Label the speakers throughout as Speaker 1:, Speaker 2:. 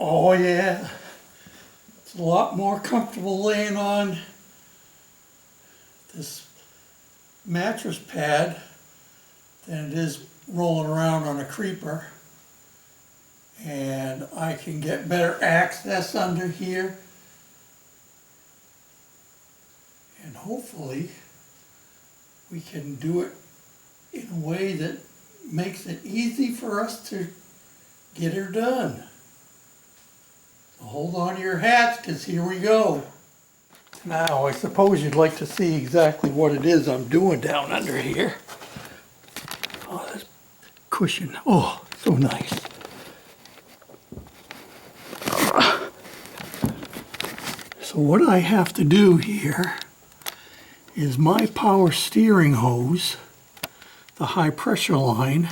Speaker 1: Oh yeah, it's a lot more comfortable laying on this mattress pad than it is rolling around on a creeper. And I can get better access under here. And hopefully we can do it in a way that makes it easy for us to get her done. So hold on to your hats, because here we go. Now, I suppose you'd like to see exactly what it is I'm doing down under here. Oh, this cushion. Oh, so nice. So what I have to do here is my power steering hose, the high pressure line,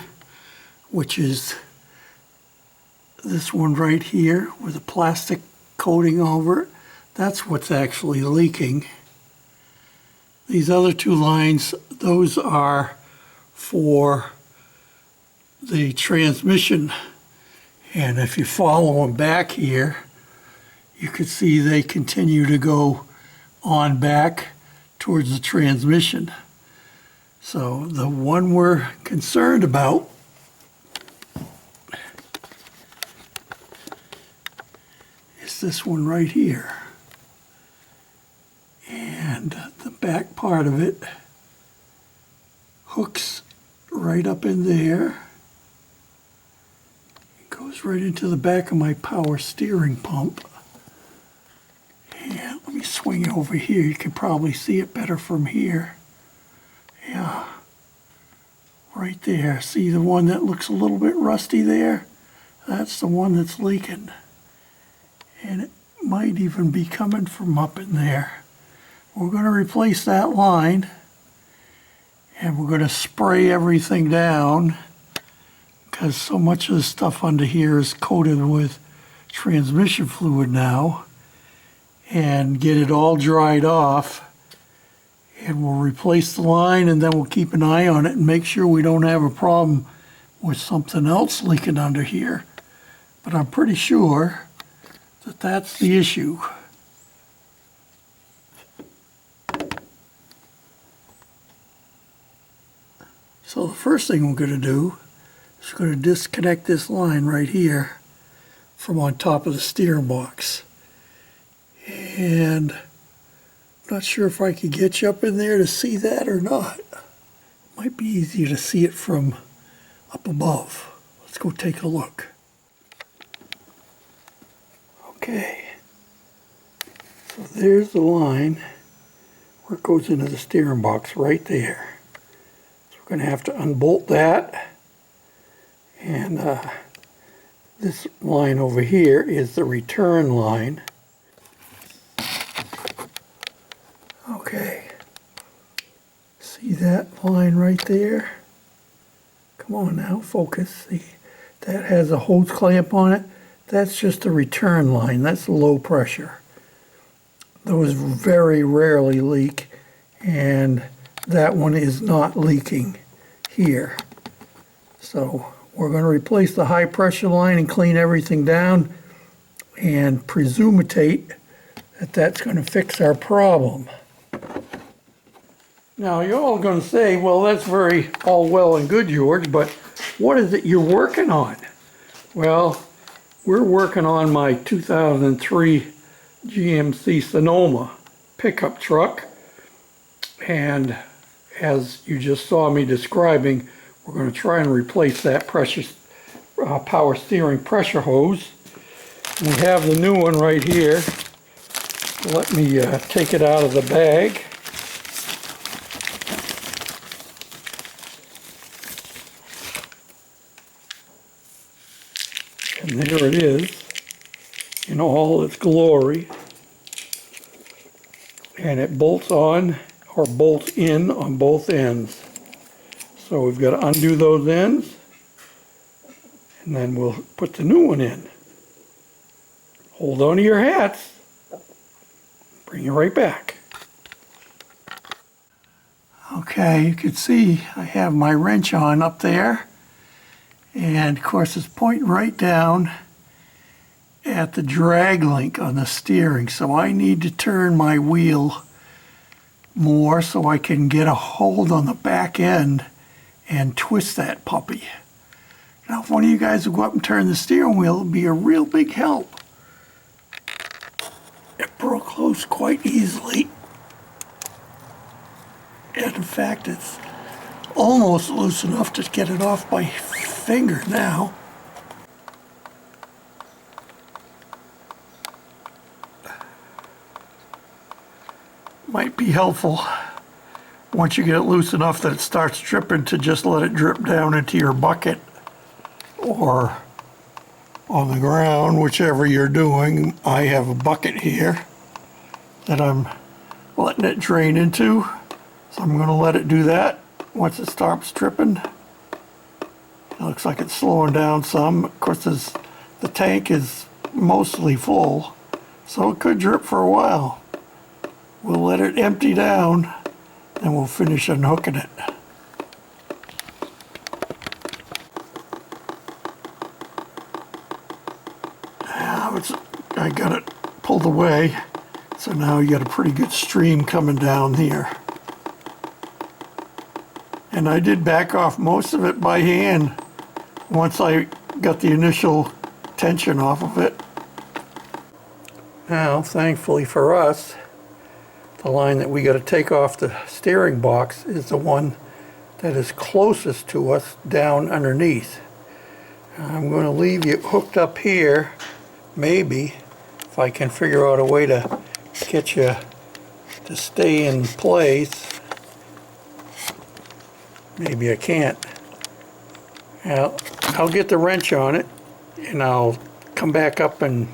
Speaker 1: which is this one right here with a plastic coating over it, that's what's actually leaking. These other two lines, those are for the transmission. And if you follow them back here, you can see they continue to go on back towards the transmission. So the one we're concerned about is this one right here. And the back part of it hooks right up in there. It goes right into the back of my power steering pump. And let me swing over here. You can probably see it better from here. Yeah, right there. See the one that looks a little bit rusty there? That's the one that's leaking. And it might even be coming from up in there. We're going to replace that line, and we're going to spray everything down, because so much of the stuff under here is coated with transmission fluid now, and get it all dried off. And we'll replace the line, and then we'll keep an eye on it and make sure we don't have a problem with something else leaking under here. But I'm pretty sure that that's the issue. So the first thing we're going to do is we're going to disconnect this line right here from on top of the steering box. And I'm not sure if I could get you up in there to see that or not. Might be easier to see it from up above. Let's go take a look. Okay. So there's the line where it goes into the steering box right there. So we're going to have to unbolt that. And this line over here is the return line. Okay, see that line right there? Come on now, focus. See, that has a hose clamp on it. That's just a return line. That's low pressure. Those very rarely leak, and that one is not leaking here. So we're going to replace the high pressure line and clean everything down and presumitate that that's going to fix our problem. Now, you're all going to say, well, that's very all well and good, George, but what is it you're working on? Well, we're working on my 2003 GMC Sonoma pickup truck. And as you just saw me describing, we're going to try and replace that power steering pressure hose. We have the new one right here. Let me take it out of the bag. And there it is in all its glory. And it bolts on or bolts in on both ends. So we've got to undo those ends, and then we'll put the new one in. Hold on to your hats. Bring you right back. Okay, you can see I have my wrench on up there. And of course it's pointing right down at the drag link on the steering, so I need to turn my wheel more so I can get a hold on the back end and twist that puppy. Now, if one of you guys would go up and turn the steering wheel, it would be a real big help. It broke loose quite easily. And in fact, it's almost loose enough to get it off my finger now. Might be helpful once you get it loose enough that it starts dripping to just let it drip down into your bucket or on the ground, whichever you're doing. I have a bucket here that I'm letting it drain into, so I'm going to let it do that. Once it stops dripping, it looks like it's slowing down some. Of course, the tank is mostly full, so it could drip for a while. We'll let it empty down, and we'll finish unhooking it. Now I got it pulled away, so now you got a pretty good stream coming down here. And I did back off most of it by hand once I got the initial tension off of it. Now, thankfully for us, the line that we got to take off the steering box is the one that is closest to us down underneath. I'm going to leave you hooked up here, maybe, if I can figure out a way to get you to stay in place. Maybe I can't. I'll get the wrench on it, and I'll come back up and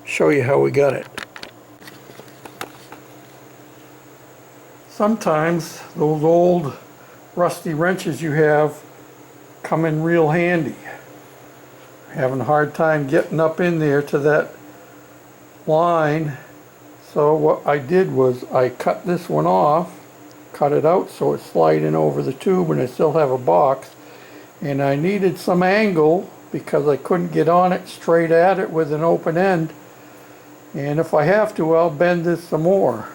Speaker 1: show you how we got it. Sometimes those old rusty wrenches you have come in real handy. Having a hard time getting up in there to that line, so what I did was I cut this one off, cut it out so it's sliding over the tube, and I still have a box. And I needed some angle because I couldn't get on it straight at it with an open end. And if I have to, I'll bend this some more.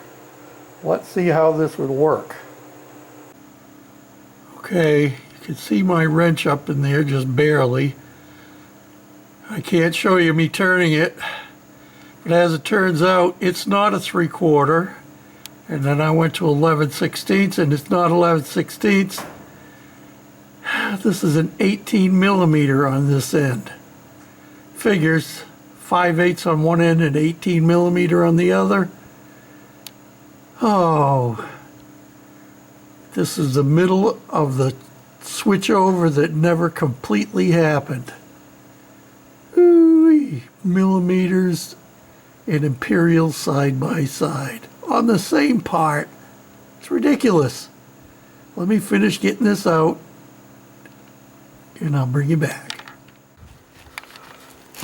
Speaker 1: Let's see how this would work. Okay, you can see my wrench up in there just barely. I can't show you me turning it, but as it turns out, it's not a 3/4. And then I went to 11/16, and it's not 11/16. This is an 18 millimeter on this end. Figures 5/8 on one end and 18 millimeter on the other. Oh, this is the middle of the switchover that never completely happened. Ooh, millimeters and imperial side by side on the same part. It's ridiculous. Let me finish getting this out, and I'll bring you back.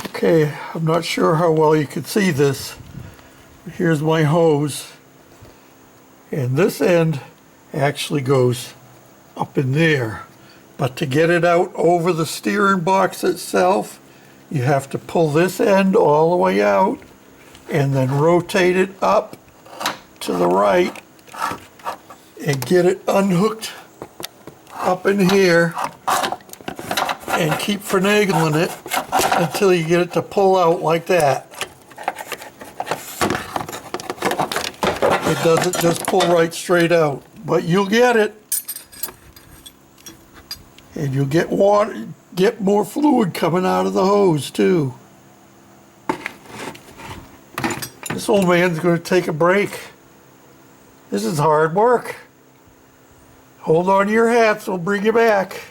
Speaker 1: Okay, I'm not sure how well you can see this. Here's my hose. And this end actually goes up in there. But to get it out over the steering box itself, you have to pull this end all the way out and then rotate it up to the right and get it unhooked up in here and keep finagling it until you get it to pull out like that. It doesn't just pull right straight out, but you'll get it. And you'll get water, get more fluid coming out of the hose too. This old man's going to take a break. This is hard work. Hold on to your hats, we'll bring you back.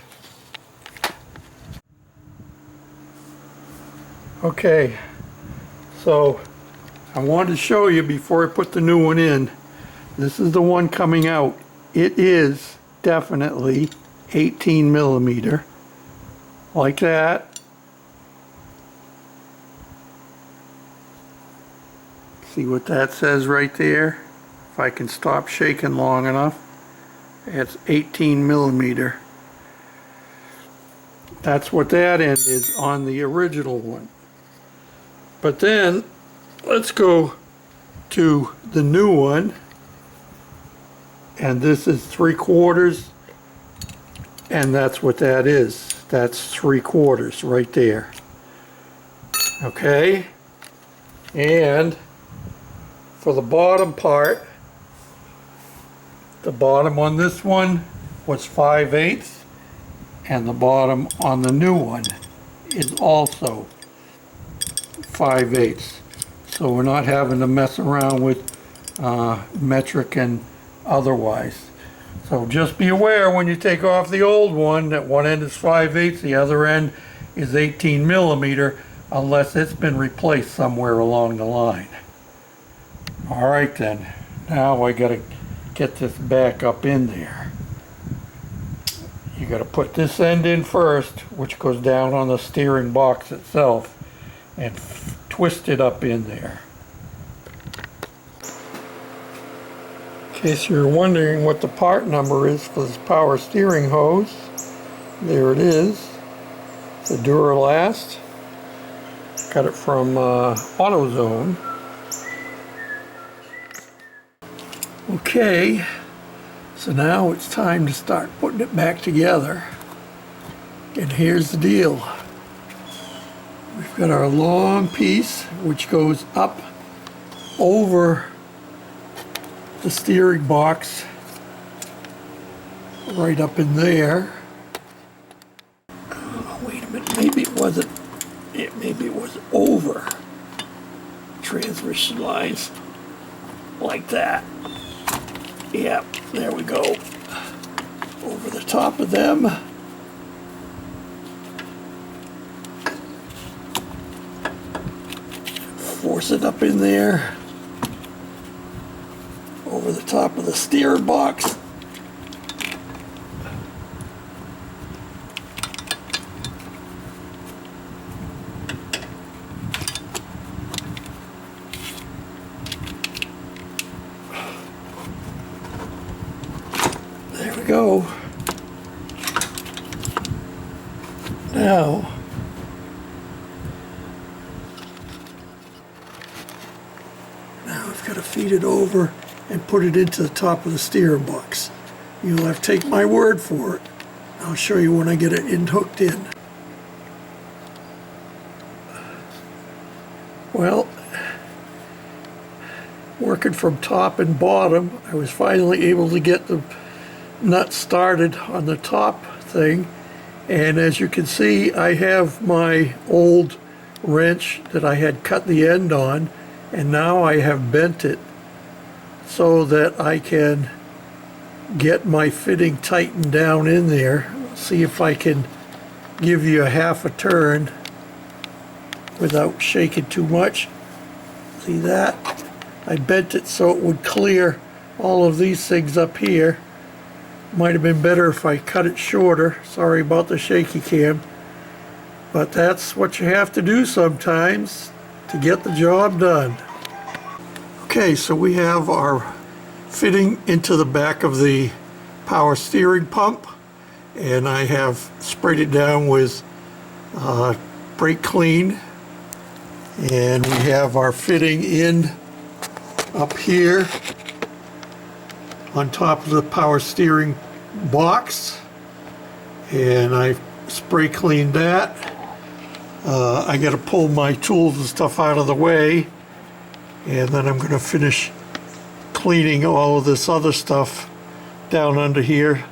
Speaker 1: Okay, so I wanted to show you before I put the new one in. This is the one coming out. It is definitely 18 millimeter, like that. See what that says right there? If I can stop shaking long enough. It's 18 millimeter. That's what that end is on the original one. But then let's go to the new one, and this is 3/4, and that's what that is. That's 3/4 right there. Okay, and for the bottom part, the bottom on this one was 5/8, and the bottom on the new one is also 5/8. So we're not having to mess around with metric and otherwise. So just be aware when you take off the old one that one end is 5/8, the other end is 18 millimeter, unless it's been replaced somewhere along the line. All right then, now I gotta get this back up in there. You got to put this end in first, which goes down on the steering box itself, and twist it up in there. In case you're wondering what the part number is for this power steering hose, there it is. It's a Duralast. Got it from AutoZone. Okay. So now it's time to start putting it back together. And here's the deal. We've got our long piece which goes up over the steering box, right up in there. Oh, wait a minute, maybe it wasn't, maybe it was over transmission lines like that. Yep, there we go. Over the top of them. Force it up in there. Over the top of the steering box. There we go. Now, I've got to feed it over and put it into the top of the steering box. You'll have to take my word for it. I'll show you when I get it hooked in. Well, working from top and bottom, I was finally able to get the nut started on the top thing, and as you can see, I have my old wrench that I had cut the end on, and now I have bent it so that I can get my fitting tightened down in there. See if I can give you a half a turn without shaking too much. See that? I bent it so it would clear all of these things up here. Might have been better if I cut it shorter. Sorry about the shaky cam. But that's what you have to do sometimes to get the job done. Okay, so we have our fitting into the back of the power steering pump, and I have sprayed it down with brake clean, and we have our fitting in up here on top of the power steering box, and I spray cleaned that. I got to pull my tools and stuff out of the way, and then I'm going to finish cleaning all of this other stuff down under here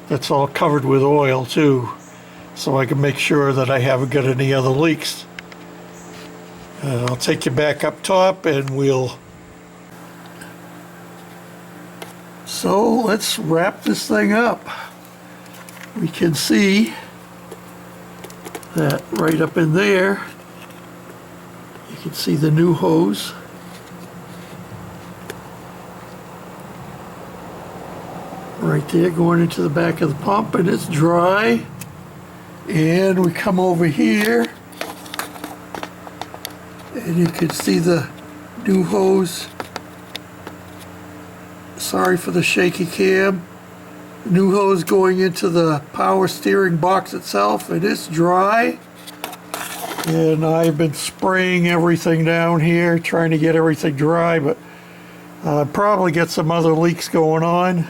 Speaker 1: that's all covered with oil too, so I can make sure that I haven't got any other leaks. I'll take you back up top and we'll... So let's wrap this thing up. We can see that right up in there, you can see the new hose. Right there going into the back of the pump, and it's dry. And we come over here and you can see the new hose. Sorry for the shaky cam. New hose going into the power steering box itself, and it's dry. And I've been spraying everything down here, trying to get everything dry, but probably get some other leaks going on.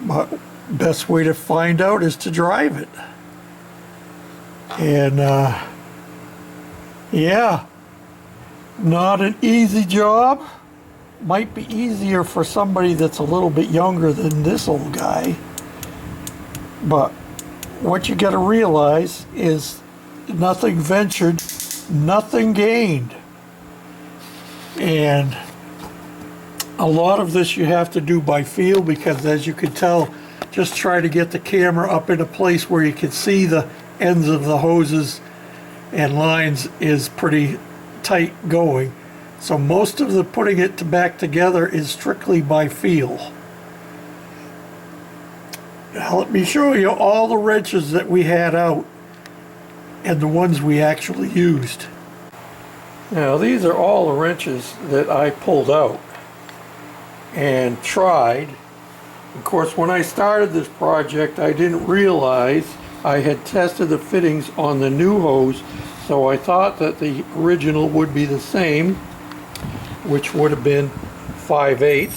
Speaker 1: But best way to find out is to drive it. And yeah, not an easy job. Might be easier for somebody that's a little bit younger than this old guy. But what you got to realize is nothing ventured, nothing gained. And a lot of this you have to do by feel, because as you can tell, just try to get the camera up in a place where you can see the ends of the hoses and lines is pretty tight going. So most of the putting it back together is strictly by feel. Now let me show you all the wrenches that we had out and the ones we actually used. Now these are all the wrenches that I pulled out and tried. Of course, when I started this project, I didn't realize I had tested the fittings on the new hose, so I thought that the original would be the same, which would have been 5/8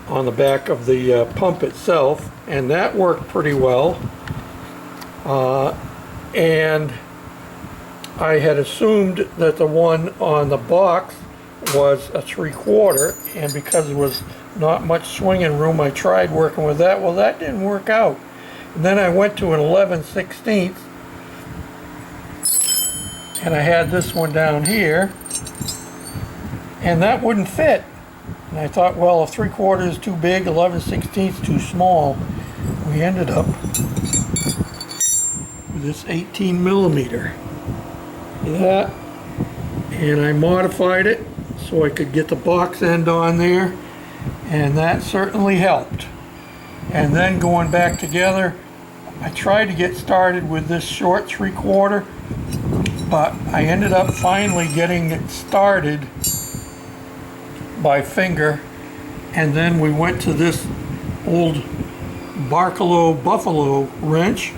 Speaker 1: on the back of the pump itself, and that worked pretty well. And I had assumed that the one on the box was a 3/4, and because there was not much swinging room, I tried working with that. Well, that didn't work out. And then I went to an 11/16, and I had this one down here, and that wouldn't fit. And I thought, well, if 3/4 is too big, 11/16 too small. We ended up with this 18mm. That, and I modified it so I could get the box end on there, and that certainly helped. And then going back together, I tried to get started with this short 3/4, but I ended up finally getting it started by finger, and then we went to this old Barcelo Buffalo wrench,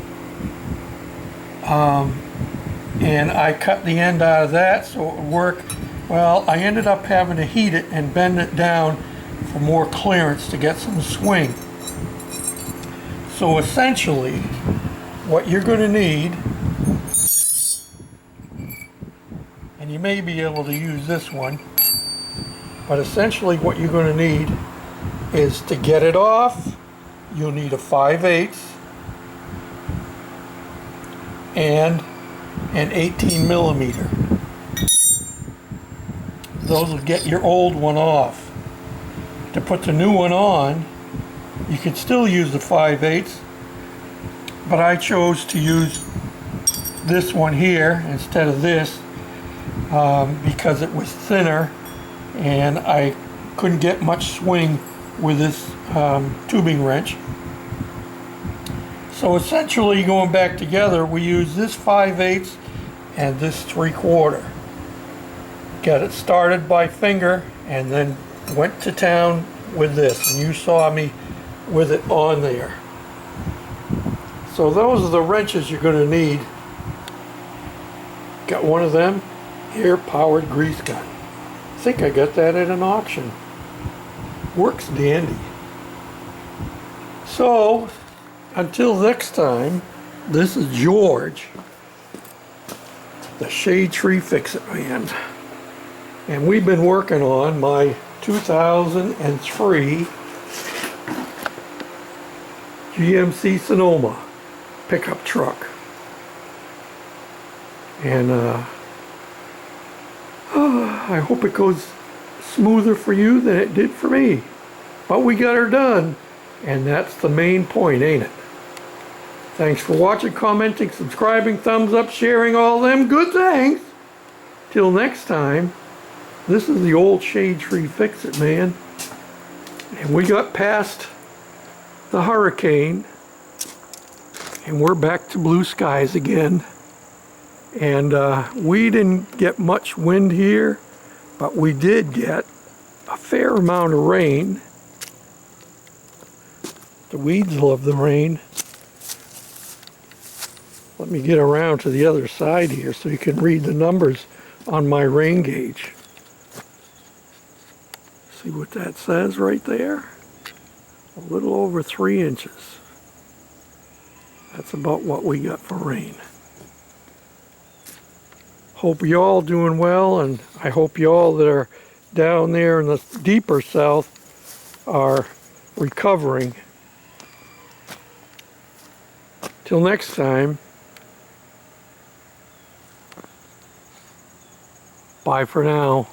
Speaker 1: and I cut the end out of that so it would work. Well, I ended up having to heat it and bend it down for more clearance to get some swing. So essentially, what you're going to need, and you may be able to use this one, but essentially what you're going to need is, to get it off, you'll need a 5/8 and an 18mm. Those will get your old one off. To put the new one on, you can still use the 5/8, but I chose to use this one here instead of this because it was thinner and I couldn't get much swing with this tubing wrench. So essentially, going back together, we use this 5/8 and this 3/4. Got it started by finger and then went to town with this, and you saw me with it on there. So those are the wrenches you're going to need. Got one of them, air-powered grease gun. I think I got that at an auction. Works dandy. So, until next time, this is George, the Shade Tree Fix-It Man. And we've been working on my 2003 GMC Sonoma pickup truck. And I hope it goes smoother for you than it did for me. But we got her done, and that's the main point, ain't it? Thanks for watching, commenting, subscribing, thumbs up, sharing, all them good things. Till next time, this is the old Shade Tree Fix-It Man. And we got past the hurricane, and we're back to blue skies again. And we didn't get much wind here, but we did get a fair amount of rain. The weeds love the rain. Let me get around to the other side here so you can read the numbers on my rain gauge. See what that says right there? A little over 3 inches. That's about what we got for rain. Hope you all doing well, and I hope you all that are down there in the deeper south are recovering. Till next time, bye for now.